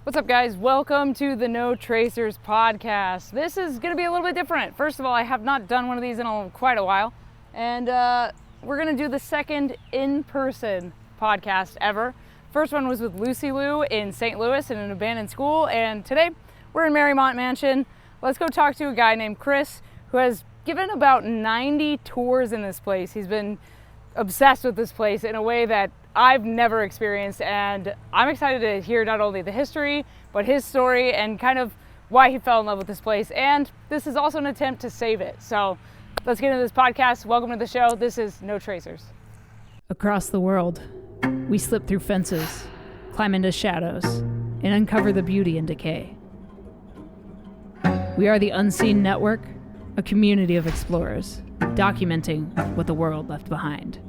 What's up, guys? Welcome to the No Tracers podcast. This is going to be a little bit different. First of all, I have not done one of these in quite a while, and we're going to do the second in-person podcast ever. First one was with Lucy Lou in St. Louis in an abandoned school, and today we're in Marymont Mansion. Let's go talk to a guy named Chris who has given about 90 tours in this place. He's been obsessed with this place in a way that I've never experienced, and I'm excited to hear not only the history, but his story and kind of why he fell in love with this place. And this is also an attempt to save it. So let's get into this podcast. Welcome to the show. This is No Tracers. Across the world, we slip through fences, climb into shadows, and uncover the beauty and decay. We are the Unseen Network, a community of explorers, documenting what the world left behind.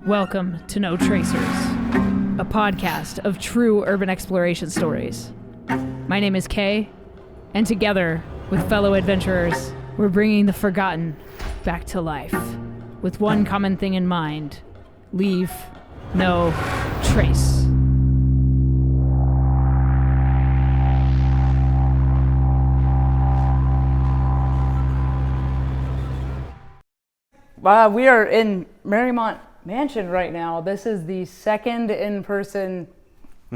Welcome to No Tracers, a podcast of true urban exploration stories. My name is Kay, and together with fellow adventurers, we're bringing the forgotten back to life, with one common thing in mind: leave no trace. We are in Marymont Mansion right now. This is the second in-person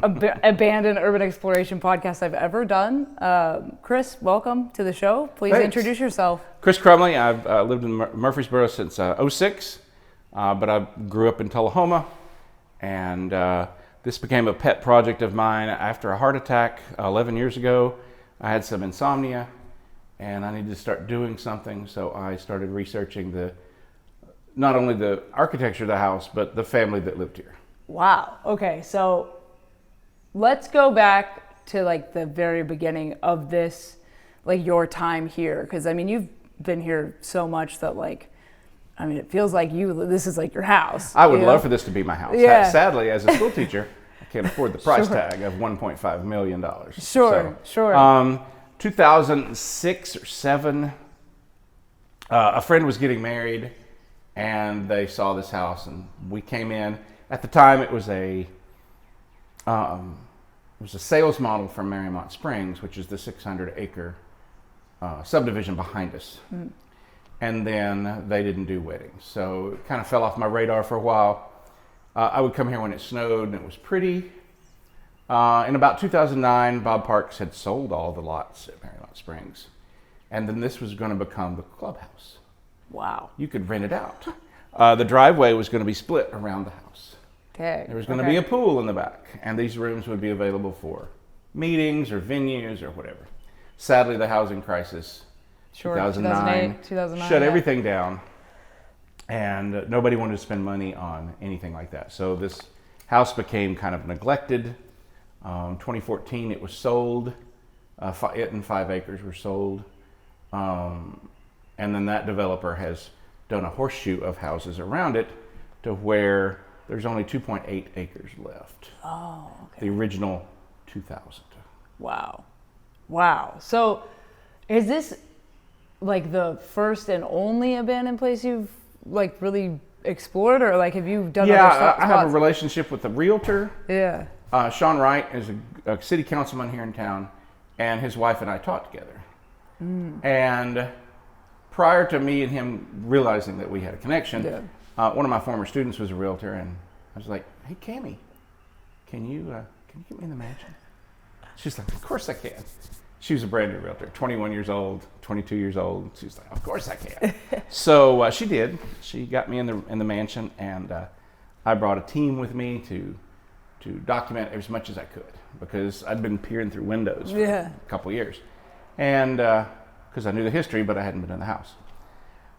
abandoned urban exploration podcast I've ever done. Chris, welcome to the show. Please Thanks. Introduce yourself. Chris Crumley. I've lived in Murfeesboro since '06, but I grew up in Tullahoma, and this became a pet project of mine after a heart attack 11 years ago. I had some insomnia, and I needed to start doing something, so I started researching not only the architecture of the house, but the family that lived here. Wow. Okay, so let's go back to like the very beginning of this, like your time here, because I mean you've been here so much that it feels like this is like your house. I would love for this to be my house. Yeah. Sadly, as a school teacher, I can't afford the price tag of $1.5 million. Sure. 2006 or 7, a friend was getting married, and they saw this house, and we came in. At the time, it was a sales model from Marymont Springs, which is the 600-acre subdivision behind us. Mm. And then they didn't do weddings, so it kind of fell off my radar for a while. I would come here when it snowed, and it was pretty. In about 2009, Bob Parks had sold all the lots at Marymont Springs, and then this was going to become the clubhouse. Wow. You could rent it out. The driveway was going to be split around the house. Okay. There was going to be a pool in the back, and these rooms would be available for meetings or venues or whatever. Sadly, the housing crisis, 2009, shut everything down, and nobody wanted to spend money on anything like that. So this house became kind of neglected. 2014, it was sold. It and 5 acres were sold. And then that developer has done a horseshoe of houses around it to where there's only 2.8 acres left. Oh, okay. The original 2,000. Wow. So is this like the first and only abandoned place you've like really explored, or like have you done other spots? I have a relationship with a realtor. Yeah. Shawn Wright is a city councilman here in town, and his wife and I taught together. Mm. And prior to me and him realizing that we had a connection, one of my former students was a realtor, and I was like, "Hey, Cammie, can you get me in the mansion?" She's like, "Of course I can." She was a brand new realtor, 21 years old, 22 years old. She's like, "Of course I can." So she did. She got me in the mansion, and I brought a team with me to document as much as I could, because I'd been peering through windows for a couple years, and because I knew the history, but I hadn't been in the house.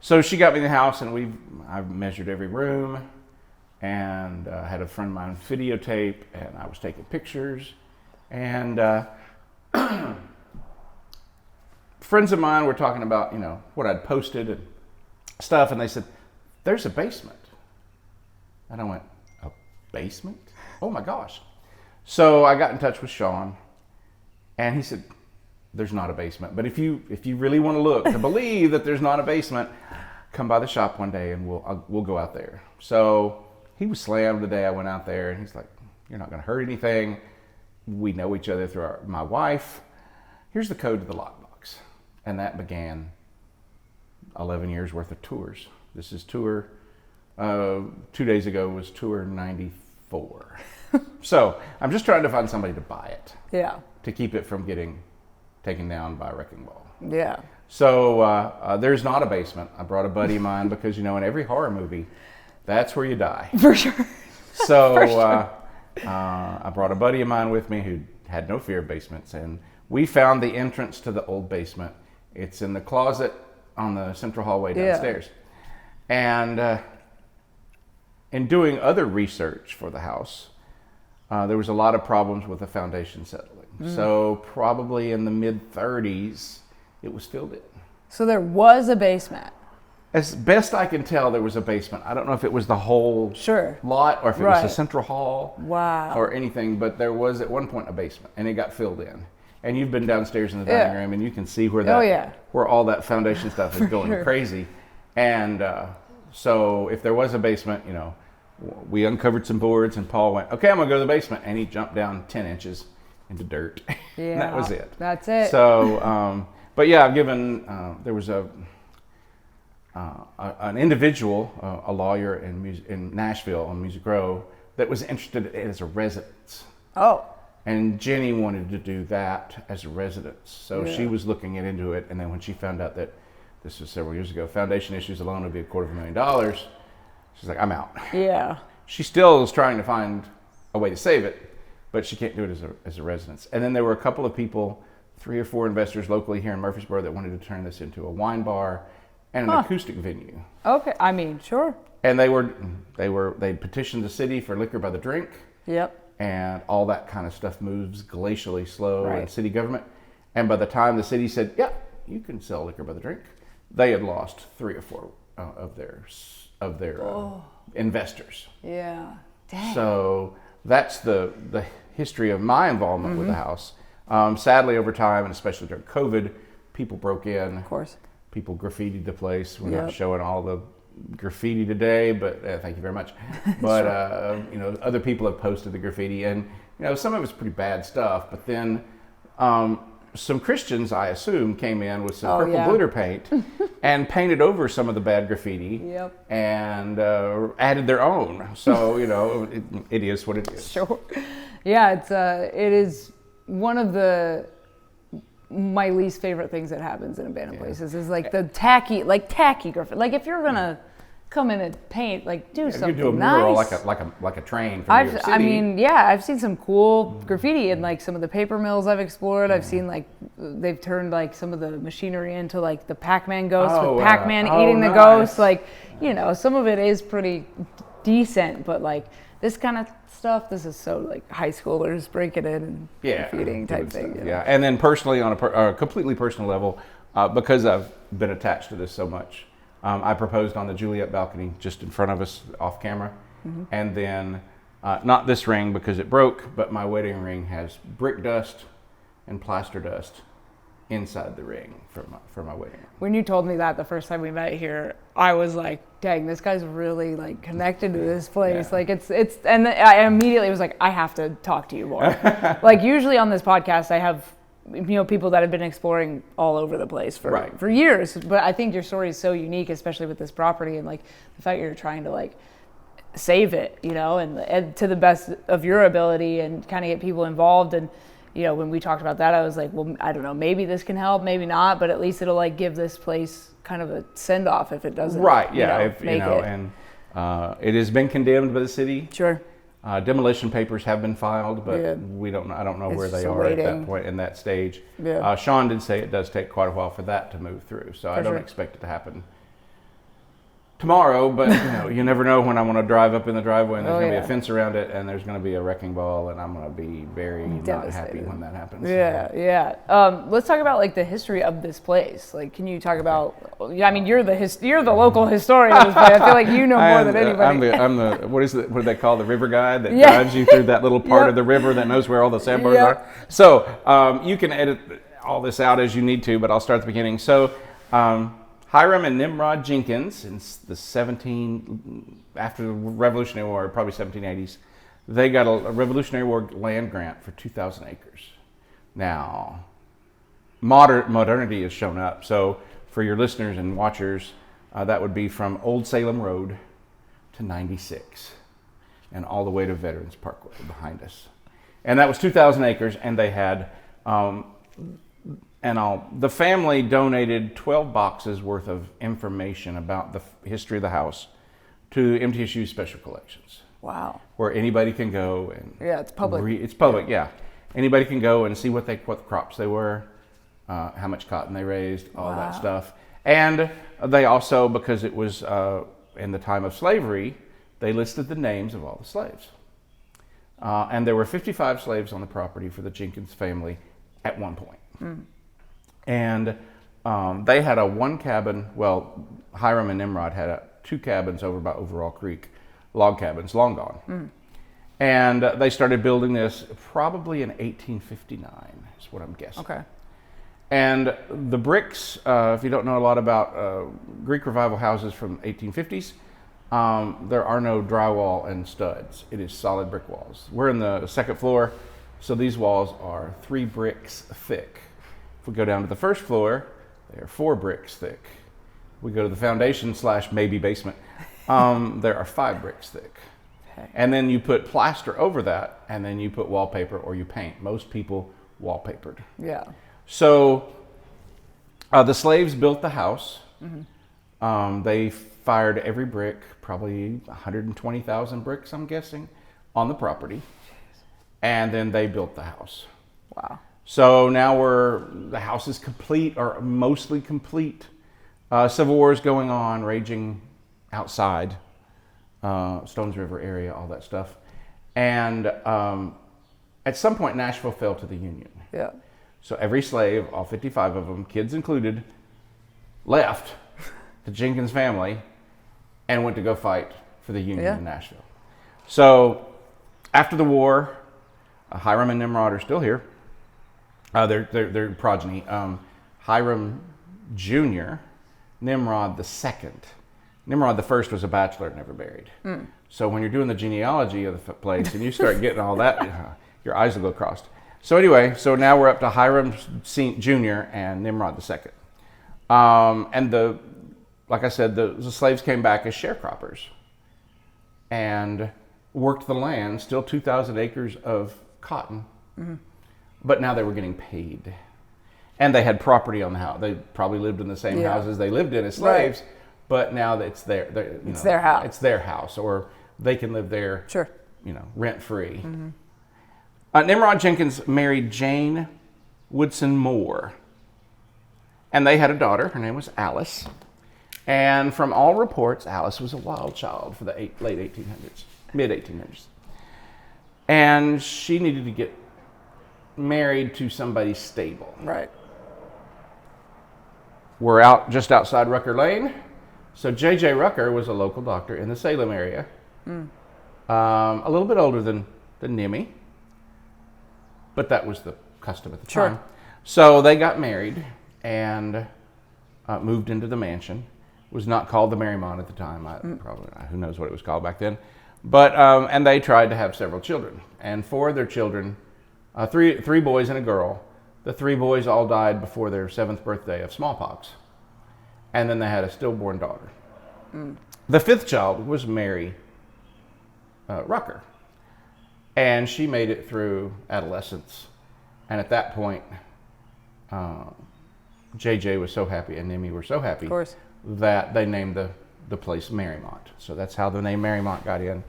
So she got me in the house, and I measured every room, and had a friend of mine videotape, and I was taking pictures, and friends of mine were talking about, what I'd posted and stuff, and they said, "There's a basement." And I went, "A basement? Oh my gosh." So I got in touch with Shawn, and he said, "There's not a basement, but if you really want to look to believe that there's not a basement, come by the shop one day and we'll go out there." So he was slammed the day I went out there, and he's like, "You're not going to hurt anything." we know each other through my wife. Here's the code to the lockbox. And that began 11 years worth of tours. This is tour, 2 days ago was tour 94. So I'm just trying to find somebody to buy it. Yeah. To keep it from getting taken down by a wrecking ball. Yeah. So there's not a basement. I brought a buddy of mine because, in every horror movie, that's where you die. For sure. So For sure. I brought a buddy of mine with me who had no fear of basements, and we found the entrance to the old basement. It's in the closet on the central hallway downstairs. And in doing other research for the house, there was a lot of problems with the foundation settling. So probably in the mid-30s, it was filled in. So there was a basement. As best I can tell, there was a basement. I don't know if it was the whole lot or if it was the central hall or anything, but there was at one point a basement, and it got filled in. And you've been downstairs in the dining room, and you can see where where all that foundation stuff is going crazy. And so if there was a basement, we uncovered some boards, and Paul went, "Okay, I'm gonna go to the basement," and he jumped down 10 inches into dirt. And that was it. That's it. So, but yeah, I've given. There was an individual, a lawyer in Nashville on Music Row, that was interested in it as a residence. Oh. And Jenny wanted to do that as a residence. So she was looking into it, and then when she found out that this was several years ago, foundation issues alone would be $250,000, she's like, "I'm out." Yeah. She still is trying to find a way to save it, but she can't do it as a residence. And then there were a couple of people, 3 or 4 investors locally here in Murfeesboro, that wanted to turn this into a wine bar and an acoustic venue. Okay, I mean, sure. And they petitioned the city for liquor by the drink. Yep. And all that kind of stuff moves glacially slow in city government. And by the time the city said, "Yeah, you can sell liquor by the drink," they had lost 3 or 4 of their investors. Yeah. Dang. So that's the history of my involvement with the house. Sadly, over time, and especially during COVID, people broke in. Of course. People graffitied the place. We're not showing all the graffiti today, but thank you very much. But other people have posted the graffiti, and some of it's pretty bad stuff. But then some Christians, I assume, came in with some purple glitter paint and painted over some of the bad graffiti and added their own. So it is what it is. Sure. Yeah, it is one of my least favorite things that happens in abandoned places is like the tacky graffiti. Like if you're gonna come in and paint, like do something nice. You do a mural nice. like a train from New York City. I mean, I've seen some cool graffiti in like some of the paper mills I've explored. I've seen like they've turned like some of the machinery into like the Pac-Man ghost with Pac-Man eating the ghost. Like some of it is pretty decent, but like this kind of stuff, this is so like high schoolers breaking in and graffitiing type thing. Yeah, and then personally, on a completely personal level, because I've been attached to this so much, I proposed on the Juliet balcony just in front of us off camera. And then, not this ring because it broke, but my wedding ring has brick dust and plaster dust inside the ring for my wedding. When you told me that the first time we met here, I was like, dang, this guy's really like connected to this place. Like it's and I immediately was like, I have to talk to you more. Like usually on this podcast I have people that have been exploring all over the place for years, but I think your story is so unique, especially with this property and like the fact you're trying to like save it, and to the best of your ability and kind of get people involved. And when we talked about that, I was like, well, I don't know, maybe this can help, maybe not, but at least it'll like give this place kind of a send off if it doesn't. Right. Yeah. And it has been condemned by the city. Sure. Demolition papers have been filed, but I don't know where they are at that point in that stage. Yeah. Shawn did say it does take quite a while for that to move through, so I don't expect it to happen tomorrow, but you never know when I want to drive up in the driveway and there's going to be a fence around it and there's going to be a wrecking ball and I'm going to be very not happy when that happens. Let's talk about like the history of this place. Like, can you talk about? I mean, you're the local historian of this place. I feel like you know more than anybody. I'm the what do they call the river guide that drives you through that little part of the river that knows where all the sandbars are. So you can edit all this out as you need to, but I'll start at the beginning. So. Hiram and Nimrod Jenkins in the after the Revolutionary War, probably 1780s, they got a Revolutionary War land grant for 2,000 acres. Now, modernity has shown up. So for your listeners and watchers, that would be from Old Salem Road to 96 and all the way to Veterans Parkway behind us. And that was 2,000 acres, and they had, the family donated 12 boxes worth of information about the history of the house to MTSU Special Collections. Wow. Where anybody can go and... Yeah, it's public. It's public, yeah. Anybody can go and see what crops they were, how much cotton they raised, all that stuff. And they also, because it was in the time of slavery, they listed the names of all the slaves. And there were 55 slaves on the property for the Jenkins family at one point. And they had a one cabin, Hiram and Nimrod had two cabins over by Overall Creek, log cabins, long gone. And they started building this probably in 1859, is what I'm guessing. Okay. And the bricks, if you don't know a lot about Greek Revival houses from 1850s, there are no drywall and studs. It is solid brick walls. We're in the second floor, so these walls are 3 bricks thick. If we go down to the first floor, they are 4 bricks thick. We go to the foundation / maybe basement, there are 5 bricks thick. Okay. And then you put plaster over that, and then you put wallpaper or you paint. Most people wallpapered. Yeah. So the slaves built the house. They fired every brick, probably 120,000 bricks, I'm guessing, on the property. And then they built the house. Wow. So now the house is complete, or mostly complete. Civil War is going on, raging outside, Stones River area, all that stuff. And at some point, Nashville fell to the Union. Yeah. So every slave, all 55 of them, kids included, left the Jenkins family and went to go fight for the Union in Nashville. So after the war, Hiram and Nimrod are still here. They're progeny. Hiram Jr., Nimrod the second. Nimrod the first was a bachelor, never married. So when you're doing the genealogy of the place and you start getting all that, your eyes will go crossed. So anyway, now we're up to Hiram Jr. and Nimrod II. And like I said, the slaves came back as sharecroppers and worked the land, still 2,000 acres of cotton, but now they were getting paid. And they had property on the house. They probably lived in the same houses they lived in as slaves, but now it's their house. It's their house, or they can live there, rent free. Nimrod Jenkins married Jane Woodson Moore, and they had a daughter. Her name was Alice. And from all reports, Alice was a wild child for the late 1800s, mid 1800s. And she needed to get married to somebody stable. Right. We're out just outside Rucker Lane. So J.J. Rucker was a local doctor in the Salem area. A little bit older than Nimmy, but that was the custom at the time. So they got married and moved into the mansion. It was not called the Marymont at the time. Probably, who knows what it was called back then. But and they tried to have several children. And 4 of their children, three boys and a girl, the 3 boys all died before their 7th birthday of smallpox. And then they had a stillborn daughter. The 5th child was Mary Rucker. And she made it through adolescence. And at that point, JJ was so happy and Nimmy were so happy that they named the place Marymont. So that's how the name Marymont got in.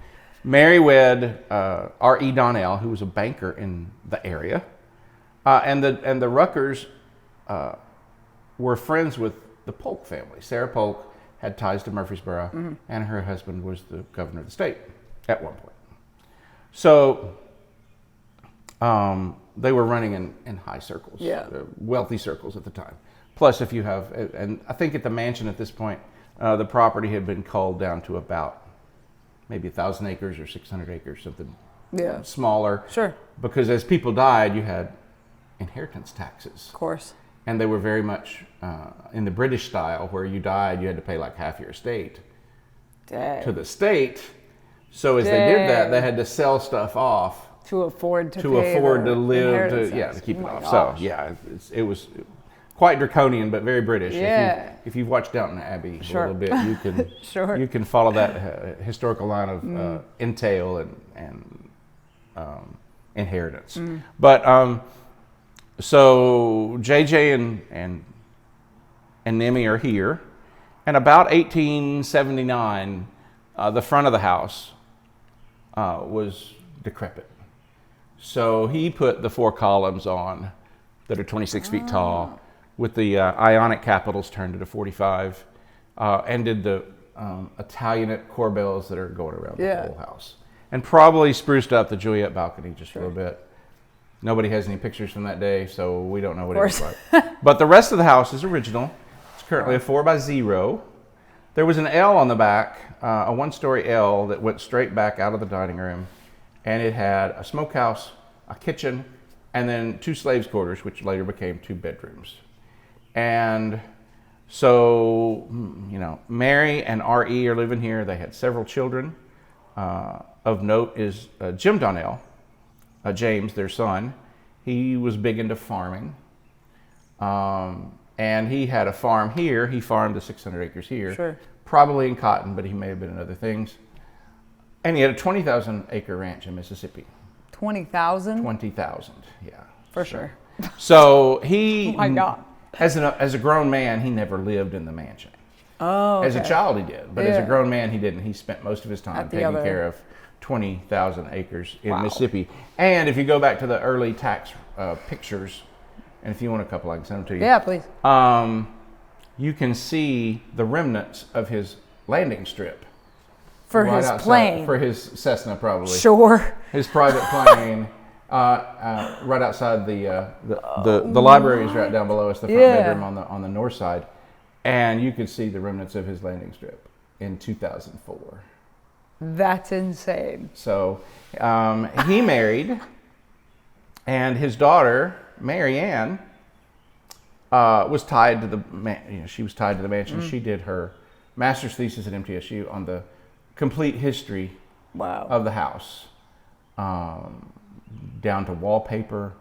Mary wed R.E. Donnell, who was a banker in the area. And the Ruckers were friends with the Polk family. Sarah Polk had ties to Murfeesboro, and her husband was the governor of the state at one point. So they were running in high circles, wealthy circles at the time. Plus, if you have, and I think at the mansion at this point, the property had been culled down to about maybe 1,000 acres or 600 acres, something smaller. Sure. Because as people died, you had inheritance taxes. Of course. And they were very much in the British style, where you died, you had to pay like half your estate to the state. So as they did that, they had to sell stuff off to afford to live, to keep it off. Gosh. So yeah, it was quite draconian, but very British. Yeah. If you've watched Downton Abbey a little bit, you can you can follow that historical line of entail and inheritance. But so JJ and Nemi are here, and about 1879, the front of the house was decrepit. So he put the 4 columns on that are 26 feet tall, with the Ionic capitals turned to 45, and did the Italianate core bells that are going around the whole house. And probably spruced up the Juliet balcony just a little bit. Nobody has any pictures from that day, so we don't know what it looks like. But the rest of the house is original. It's currently a 4x0. There was an L on the back, a 1-story L that went straight back out of the dining room. And it had a smokehouse, a kitchen, and then 2 slaves' quarters, which later became 2 bedrooms. And so, Mary and R.E. are living here. They had several children. Of note is Jim Donnell, James, their son. He was big into farming. And he had a farm here. He farmed the 600 acres here. Probably in cotton, but he may have been in other things. And he had a 20,000 acre ranch in Mississippi. 20,000? 20,000, yeah. For sure. So he, oh my God. As a grown man, he never lived in the mansion. Oh, okay. As a child he did, but as a grown man he didn't. He spent most of his time taking care of 20,000 acres in Mississippi. And if you go back to the early tax pictures, and if you want a couple, I can send them to you. Yeah, please. You can see the remnants of his landing strip. For his plane. For his Cessna, probably. Sure. His private plane, right outside the library is right down below us, the front bedroom on the north side. And you could see the remnants of his landing strip in 2004. That's insane. So he married, and his daughter, Mary Ann, was tied to she was tied to the mansion. She did her master's thesis at MTSU on the complete history of the house, down to wallpaper,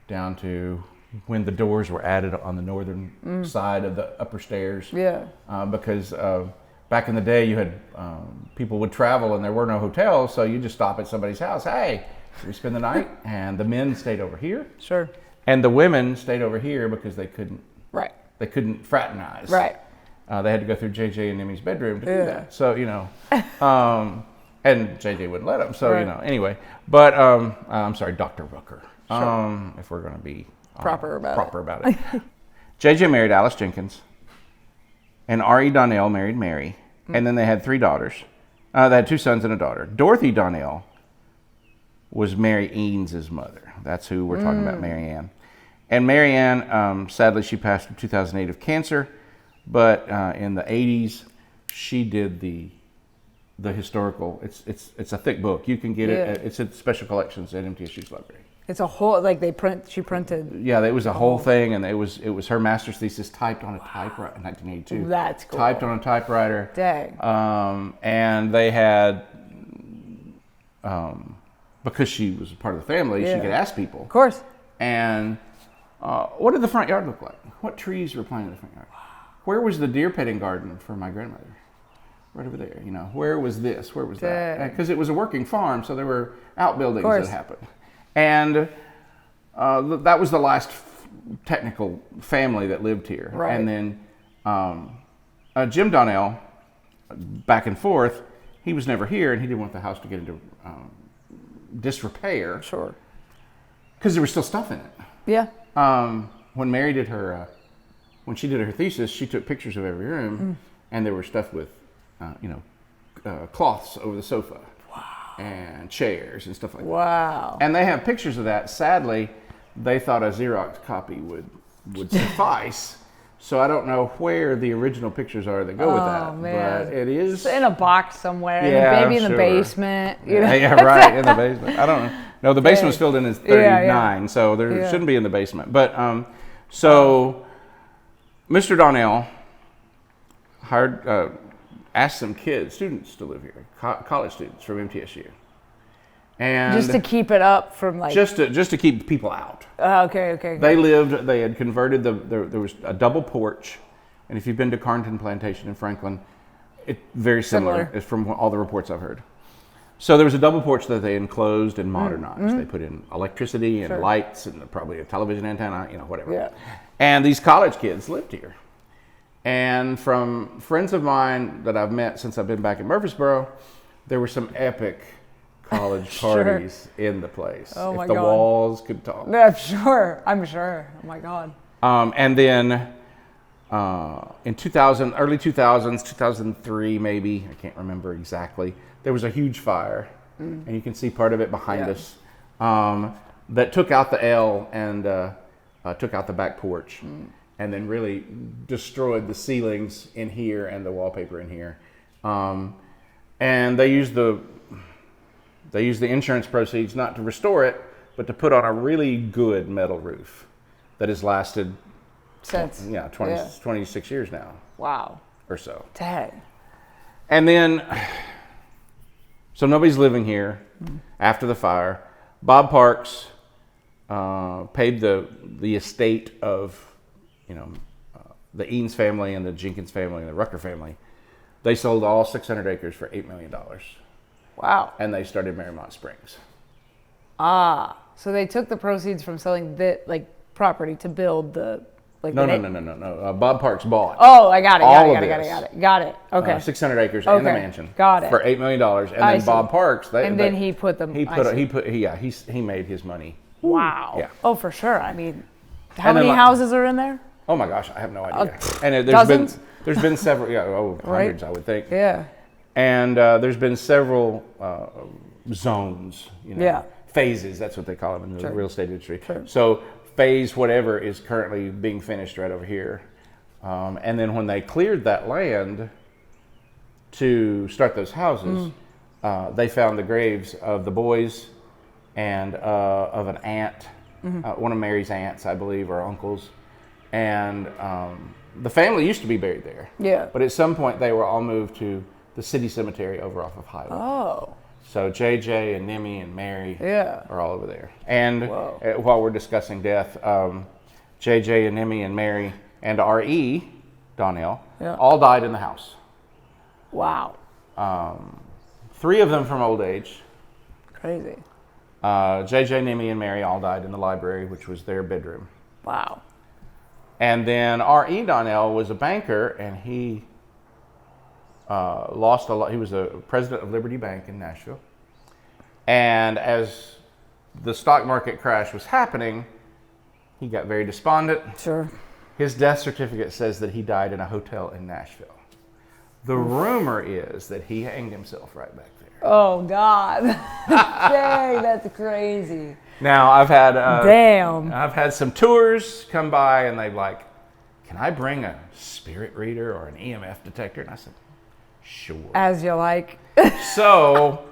down to when the doors were added on the northern side of the upper stairs. Yeah. Because back in the day, you had people would travel and there were no hotels, so you just stop at somebody's house. Hey, should we spend the night? And the men stayed over here. Sure. And the women stayed over here because they couldn't. Right. They couldn't fraternize. Right. They had to go through JJ and Nemi's bedroom to do that. So, and JJ wouldn't let them. So, anyway. But, I'm sorry, Dr. Rucker. Sure. If we're going to be proper about it. JJ married Alice Jenkins. And R.E. Donnell married Mary. And then they had 3 daughters. They had 2 sons and a daughter. Dorothy Donnell was Mary Eanes' mother. That's who we're talking about, Mary Ann. And Mary Ann, sadly, she passed in 2008 of cancer. But in the 80s, she did the historical. It's a thick book. You can get it. It's in special collections at MTSU's library. It's a whole she printed. Yeah, it was a whole thing, and it was her master's thesis typed on a typewriter in 1982. That's cool. Typed on a typewriter. Dang. And they had, because she was a part of the family, she could ask people. Of course. And what did the front yard look like? What trees were planted in the front yard? Where was the deer petting garden for my grandmother? Right over there. Where was this? Where was that? Because it was a working farm, so there were outbuildings that happened. And that was the last technical family that lived here. Right. And then Jim Donnell, back and forth, he was never here, and he didn't want the house to get into disrepair. Sure. Because there was still stuff in it. Yeah. When Mary did when she did her thesis, she took pictures of every room, and there were stuff with, cloths over the sofa. Wow. And chairs and stuff like that. Wow. And they have pictures of that. Sadly, they thought a Xerox copy would suffice. So I don't know where the original pictures are that go with that. Man. But it is. It's in a box somewhere. Maybe in the basement. Yeah, right, in the basement. I don't know. No, the basement was filled in as 39, so there shouldn't be in the basement. But so Mr. Donnell hired asked some students to live here, college students from MTSU. And just to keep it up from like... Just to keep people out. Okay. They had converted, there was a double porch. And if you've been to Carnton Plantation in Franklin, it's very similar. It's from all the reports I've heard. So there was a double porch that they enclosed and modernized. They put in electricity and lights and probably a television antenna, whatever. Yeah. And these college kids lived here. And from friends of mine that I've met since I've been back in Murfeesboro, there were some epic college parties in the place. Oh my God. If the walls could talk. Yeah, sure. I'm sure. Oh my God. And then in 2000, early 2000s, 2003 maybe, I can't remember exactly, there was a huge fire. And you can see part of it behind us, that took out the L and took out the back porch. And then really destroyed the ceilings in here and the wallpaper in here. And they used the insurance proceeds not to restore it, but to put on a really good metal roof that has lasted since 26 years now. Wow. Or so. Dang. And then, so nobody's living here after the fire. Bob Parks paid the estate of the Eanes family and the Jenkins family and the Rucker family. They sold all 600 acres for $8 million. Wow. And they started Marymont Springs. So they took the proceeds from selling the property to build the No. Bob Parks bought. Oh, I got it. Got it. Okay. 600 acres and the mansion. Got it. For $8 million. And then Bob Parks. Then he put them. He made his money. Wow. Yeah. Oh, for sure. I mean, how many houses are in there? Oh my gosh, I have no idea. And there's been several, hundreds, I would think. Yeah. And there's been several zones, phases. That's what they call them in the real estate industry. Sure. So phase whatever is currently being finished right over here. And then when they cleared that land to start those houses, they found the graves of the boys and of an aunt, one of Mary's aunts, I believe, or uncles. And the family used to be buried there. Yeah. But at some point, they were all moved to the city cemetery over off of Highway. Oh. So JJ and Nimmy and Mary are all over there. And while we're discussing death, JJ and Nimmy and Mary and R.E., Donnell, all died in the house. Wow. 3 of them from old age. Crazy. JJ, Nimmy, and Mary all died in the library, which was their bedroom. Wow. And then R.E. Donnell was a banker, and he lost a lot. He was a president of Liberty Bank in Nashville. And as the stock market crash was happening, he got very despondent. Sure. His death certificate says that he died in a hotel in Nashville. The rumor is that he hanged himself right back there. Oh, God. Dang, that's crazy. Now, I've had some tours come by, and they're like, can I bring a spirit reader or an EMF detector? And I said, sure. As you like. So,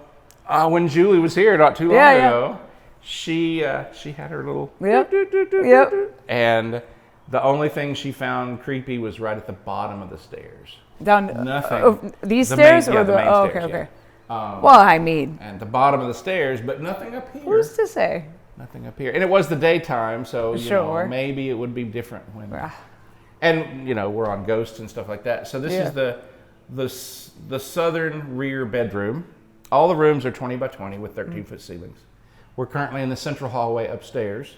when Julie was here not too long ago, she had her little... Yep. And the only thing she found creepy was right at the bottom of the stairs. Down... Nothing. These stairs? Or the main stairs, okay. Well, I mean... And the bottom of the stairs, but nothing up here. Who's to say? Nothing up here. And it was the daytime, so Sure. Maybe it would be different when... And, we're on ghosts and stuff like that. So this is the southern rear bedroom. All the rooms are 20 by 20 with 13-foot ceilings. We're currently in the central hallway upstairs,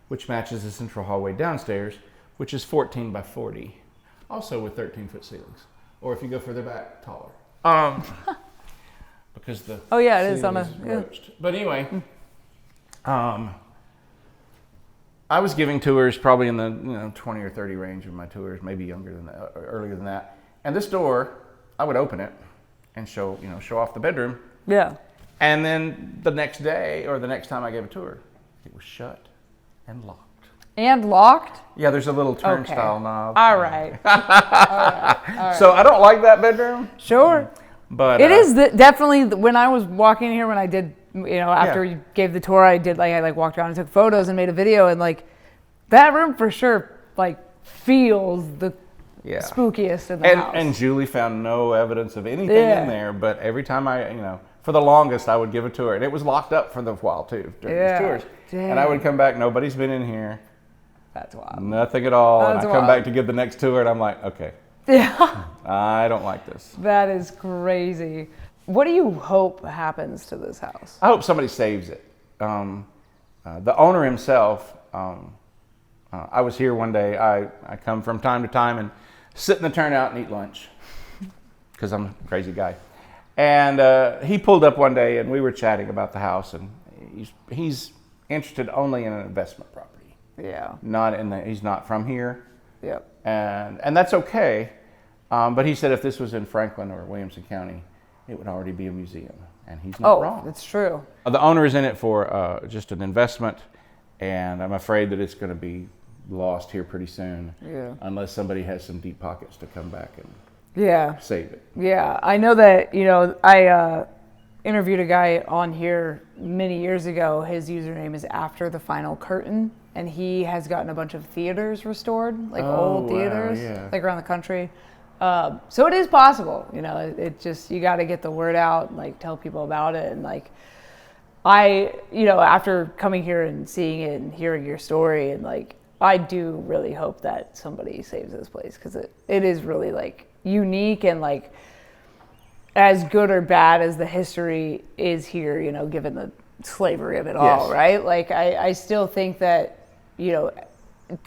which matches the central hallway downstairs, which is 14 by 40, also with 13-foot ceilings. Or if you go further back, taller. Because the it is on roached. But anyway, I was giving tours probably in the 20 or 30 range of my tours, maybe younger than that, or earlier than that. And this door, I would open it and show off the bedroom. Yeah. And then the next day or the next time I gave a tour, it was shut and locked. And locked? Yeah, there's a little turnstile knob. All right. All right. So I don't like that bedroom. Sure. But it is definitely, when I was walking here, when I did, after you gave the tour, I walked around and took photos and made a video, and that room for sure, feels the spookiest in the house. And Julie found no evidence of anything in there, but every time for the longest, I would give a tour. And it was locked up for the while, too, during these tours. Dang. And I would come back, nobody's been in here. That's wild. Nothing at all. That's and I come back to give the next tour, and I'm like, okay. Yeah. I don't like this. That is crazy. What do you hope happens to this house? I hope somebody saves it. The owner himself, I was here one day. I come from time to time and sit in the turnout and eat lunch because I'm a crazy guy. And he pulled up one day and we were chatting about the house, and he's interested only in an investment property. Yeah. He's not from here. Yep. And that's okay. But he said if this was in Franklin or Williamson County, it would already be a museum. And he's not wrong. Oh, it's true. The owner is in it for just an investment, and I'm afraid that it's going to be lost here pretty soon. Yeah. Unless somebody has some deep pockets to come back and save it. Yeah, I know that, I interviewed a guy on here many years ago. His username is After the Final Curtain, and he has gotten a bunch of theaters restored, like old theaters, like around the country. So it is possible, it just, you got to get the word out and like tell people about it. And like, after coming here and seeing it and hearing your story, and like, I do really hope that somebody saves this place, because it is really like unique, and like as good or bad as the history is here, given the slavery of it all, right? Like I still think that,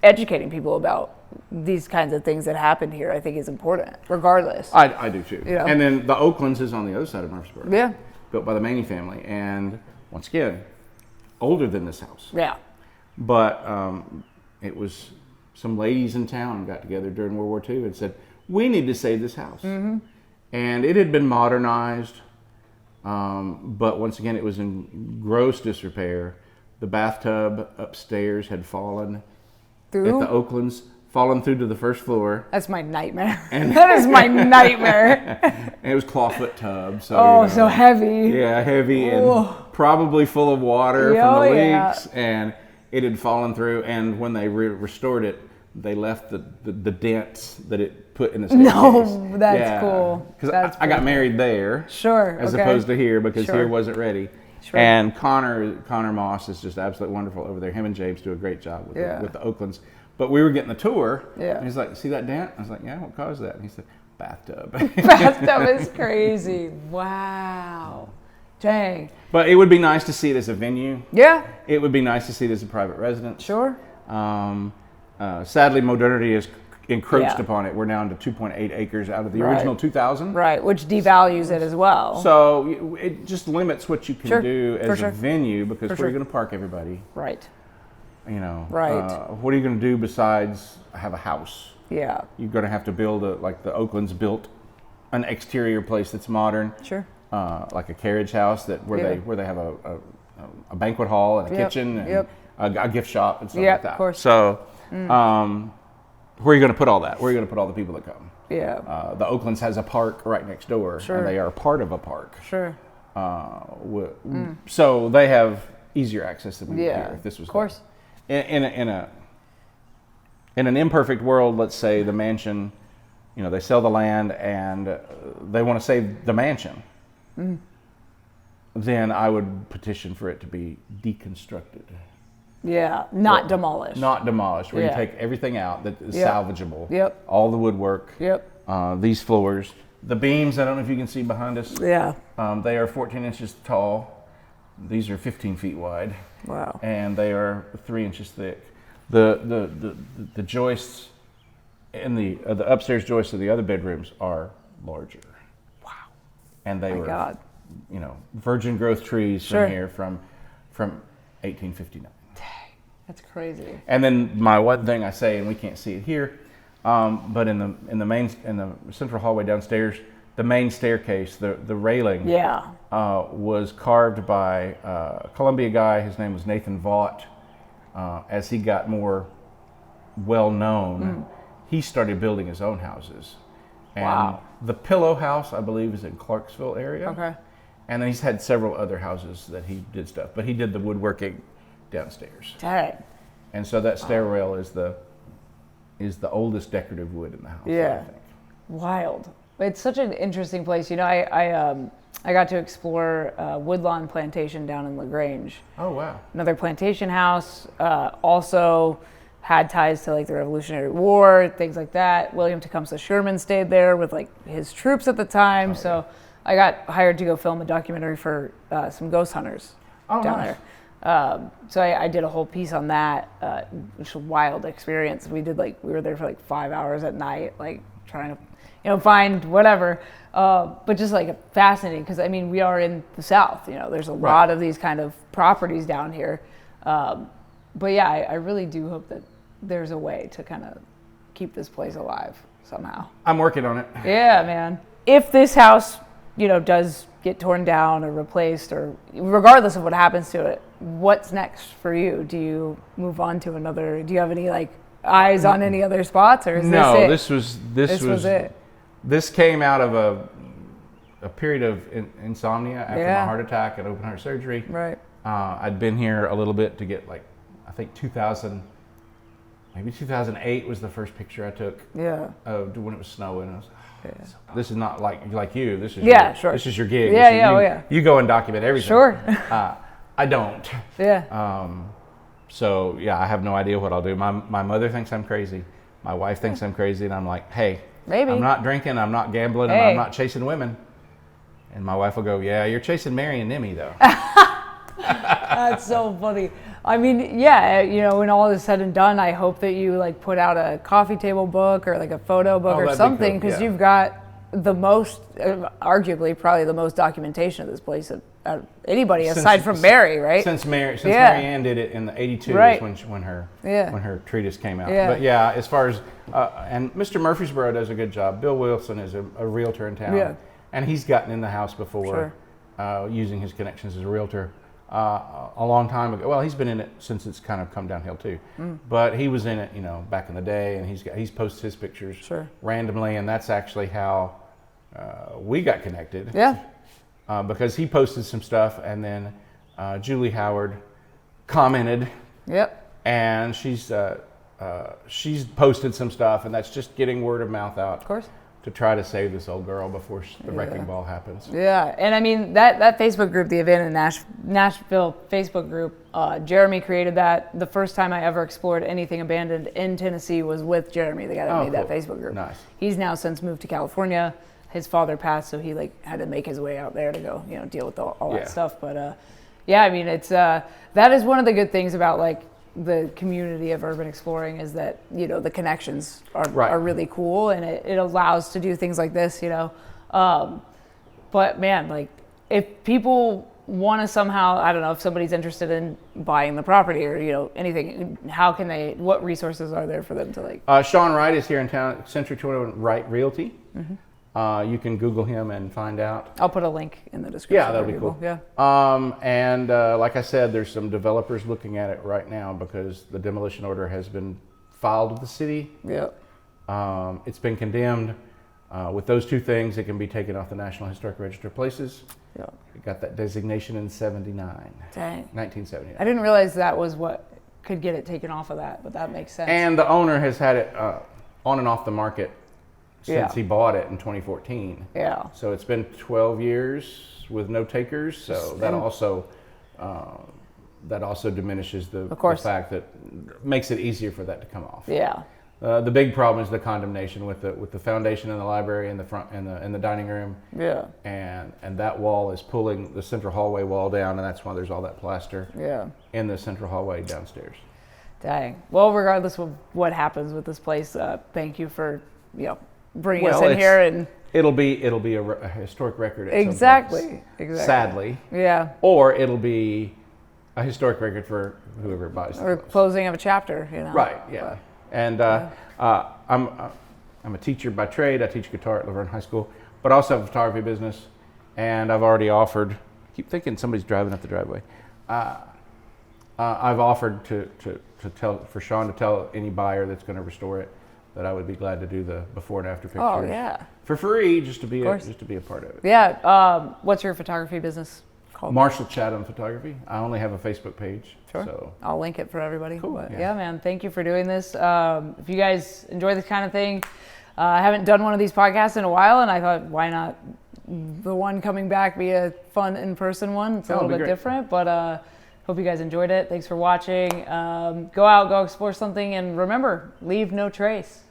educating people about these kinds of things that happened here, I think is important, regardless. I do too. And then the Oaklands is on the other side of Murfeesboro. Yeah. Built by the Maney family, and once again, older than this house. Yeah. But it was some ladies in town got together during World War II and said, we need to save this house. Mm-hmm. And it had been modernized, but once again, it was in gross disrepair. The bathtub upstairs had fallen Through? at the Oaklands, fallen through to the first floor. That's my nightmare. That is my nightmare. And it was clawfoot tub. So, so heavy. Yeah, heavy and probably full of water from the leaks. And it had fallen through. And when they restored it, they left the dents that it put in the staircase. No, that's cool. Because I got married there. Sure. As opposed to here, because here wasn't ready. Sure. And Connor Moss is just absolutely wonderful over there. Him and James do a great job with the Oaklands. But we were getting the tour. Yeah. And he's like, see that dent? I was like, yeah, what caused that? And he said, bathtub. Bathtub is crazy. Wow. Dang. But it would be nice to see it as a venue. Yeah. It would be nice to see it as a private residence. Sure. Sadly, modernity has encroached upon it. We're down to 2.8 acres out of the original 2,000. Right, which devalues it as well. So it just limits what you can do as a venue, because where are you going to park everybody? Right. Right. What are you going to do besides have a house? Yeah. You're going to have to build like the Oaklands built an exterior place that's modern. Sure. Like a carriage house where they have a banquet hall and a kitchen and a gift shop and stuff like that. Of course. So where are you going to put all that? Where are you going to put all the people that come? Yeah. The Oaklands has a park right next door, and they are part of a park. Sure. So they have easier access than we do here. If this was of course. In an imperfect world, let's say the mansion, they sell the land and they want to save the mansion. Then I would petition for it to be deconstructed. Yeah, not demolished. Not demolished, where you take everything out that is salvageable. Yep. All the woodwork. Yep. These floors. The beams, I don't know if you can see behind us. Yeah. They are 14 inches tall. These are 15 feet wide. Wow. And they are 3 inches thick. The joists in the upstairs joists of the other bedrooms are larger. Wow. And they were, virgin growth trees from here from 1859. That's crazy. And then my one thing I say, and we can't see it here, but in the central hallway downstairs, the main staircase, the railing, was carved by a Columbia guy. His name was Nathan Vaught. As he got more well known, he started building his own houses. And the Pillow House, I believe, is in Clarksville area. Okay. And then he's had several other houses that he did stuff, but he did the woodworking downstairs. Dang. And so that stair rail is is the oldest decorative wood in the house. Yeah. I think. Wild. It's such an interesting place. You know, I got to explore Woodlawn Plantation down in LaGrange. Oh, wow. Another plantation house. Also had ties to like the Revolutionary War, things like that. William Tecumseh Sherman stayed there with like his troops at the time. So I got hired to go film a documentary for some ghost hunters down nice. there. So I did a whole piece on that, which was a wild experience. We were there for like 5 hours at night, like trying to, find whatever. But just like fascinating because I mean, we are in the South, there's a lot of these kind of properties down here. But yeah, I really do hope that there's a way to kind of keep this place alive somehow. I'm working on it. Yeah, man. If this house, does get torn down or replaced, or regardless of what happens to it, what's next for you? Do you move on to another? Do you have any like eyes on any other spots, or is this it? This was it. This came out of a period of insomnia after my heart attack and open heart surgery. Right. I'd been here a little bit to get like, I think 2008 was the first picture I took. Yeah. When it was snowing. I was, this is not like you. This is sure. This is your gig. Yeah, You go and document everything. Sure. I don't. Yeah. So yeah, I have no idea what I'll do. My mother thinks I'm crazy. My wife thinks I'm crazy, and I'm like, hey, maybe I'm not drinking, I'm not gambling, and I'm not chasing women. And my wife will go, yeah, you're chasing Mary and Nimmy though. That's so funny. I mean, yeah, when all is said and done, I hope that you like put out a coffee table book or like a photo book or something, because you've got the most, arguably probably the most documentation of this place of anybody aside from Mary, right? Since Mary Ann did it in the '82 when her treatise came out. Yeah. But yeah, as far as and Mr. Murfeesboro does a good job. Bill Wilson is a realtor in town, and he's gotten in the house before using his connections as a realtor. A long time ago. Well, he's been in it since it's kind of come downhill too. But he was in it, back in the day, and he's posted his pictures randomly, and that's actually how we got connected. Yeah. Because he posted some stuff, and then Julie Howard commented. Yep. And she's posted some stuff, and that's just getting word of mouth out. Of course. To try to save this old girl before the wrecking ball happens. Yeah, and I mean, that Facebook group, the Abandoned Nashville Facebook group, Jeremy created that. The first time I ever explored anything abandoned in Tennessee was with Jeremy, the guy that made that Facebook group. Nice. He's now since moved to California. His father passed, so he had to make his way out there to go, deal with all that stuff. But I mean, it's that is one of the good things about like the community of urban exploring is that the connections are really cool, and it allows to do things like this, but man, like if people want to somehow, I don't know, if somebody's interested in buying the property or anything, how can they, what resources are there for them to like? Shawn Wright is here in town, Century 21 Wright Realty. You can Google him and find out. I'll put a link in the description. Yeah, that'll be cool. Yeah. And like I said, there's some developers looking at it right now because the demolition order has been filed with the city. Yeah. It's been condemned. With those two things, it can be taken off the National Historic Register of Places. Yeah. It got that designation in 79. Dang. 1979. I didn't realize that was what could get it taken off of that, but that makes sense. And the owner has had it on and off the market since he bought it in 2014. Yeah. So it's been 12 years with no takers. So that also diminishes the fact that makes it easier for that to come off. Yeah. The big problem is the condemnation with the foundation in the library and the front and the dining room. Yeah. And that wall is pulling the central hallway wall down, and that's why there's all that plaster. Yeah. In the central hallway downstairs. Dang. Well, regardless of what happens with this place, thank you for bringing us in here, and it'll be a historic record. At exactly. Sadly. Yeah. Or it'll be a historic record for whoever buys it. Or closing of a chapter, Right. Yeah. But, and I'm a teacher by trade. I teach guitar at Laverne High School, but also have a photography business. And I've already offered. I keep thinking somebody's driving up the driveway. I've offered to for Shawn to tell any buyer that's going to restore it that I would be glad to do the before and after pictures. Oh yeah. For free, just to be a part of it. Yeah. What's your photography business called? Marshall Chatham Photography. I only have a Facebook page. Sure. So I'll link it for everybody. Cool. But Yeah. Man, thank you for doing this. If you guys enjoy this kind of thing, I haven't done one of these podcasts in a while, and I thought, why not the one coming back be a fun in-person one? It's a little bit different, but hope you guys enjoyed it. Thanks for watching. Go out, go explore something, and remember, leave no trace.